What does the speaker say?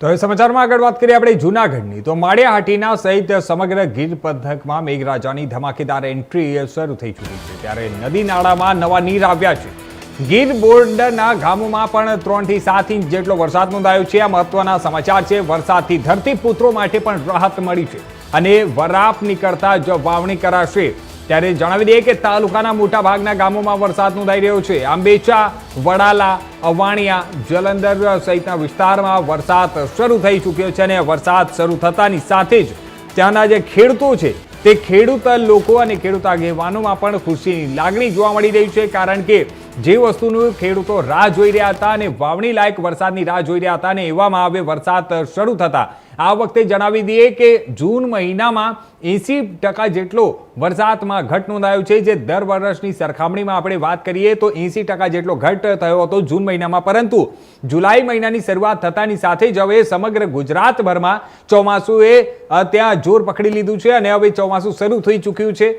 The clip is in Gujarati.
તો એ સમાચારમાં આગળ વાત કરીએ આપણે જૂનાગઢની તો માળિયા હાટીના સહિત સમગ્ર ગીર પંથકમાં મેઘરાજાની ધમાકેદાર એન્ટ્રી શરૂ થઈ ચૂકી છે ત્યારે નદી નાળામાં નવા નીર આવ્યા છે। ગીર બોર્ડરના ગામોમાં પણ 3 થી 7 ઇંચ જેટલો વરસાદ નોંધાયો છે। આ મહત્વના સમાચાર છે। વરસાદથી ધરતીપુત્રો માટે પણ રાહત મળી છે અને વરાપ નીકળતા જ વાવણી કરાશે। ત્યારે જણાવી દઈએ કે તાલુકાના મોટા ભાગના ગામોમાં વરસાદ નોંધાઈ રહ્યો છે। આંબેચા, વડાલા, અવાણિયા, જલંધર સહિતના વિસ્તારમાં વરસાદ શરૂ થઈ ચૂક્યો છે અને વરસાદ શરૂ થતાની સાથે જ ત્યાંના જે ખેડૂતો છે તે ખેડૂત લોકો અને ખેડૂત આગેવાનોમાં પણ ખુશીની લાગણી જોવા મળી રહી છે, કારણ કે જે વસ્તુનું ખેડૂતો રાહ જોઈ રહ્યા હતા અને વાવણી લાયક વરસાદની રાહ જોઈ રહ્યા હતા અને એવામાં હવે વરસાદ શરૂ થતા આ વખતે જણાવી દઈએ કે જૂન મહિનામાં 80% જેટલો વરસાદમાં ઘટ નોંધાયો છે। જે દર વર્ષની સરખામણીમાં આપણે વાત કરીએ તો 80% જેટલો ઘટ થયો હતો જૂન મહિનામાં, પરંતુ જુલાઈ મહિનાની શરૂઆત થતાની સાથે જ હવે સમગ્ર ગુજરાતભરમાં ચોમાસુએ ત્યાં જોર પકડી લીધું છે અને હવે ચોમાસું શરૂ થઈ ચૂક્યું છે।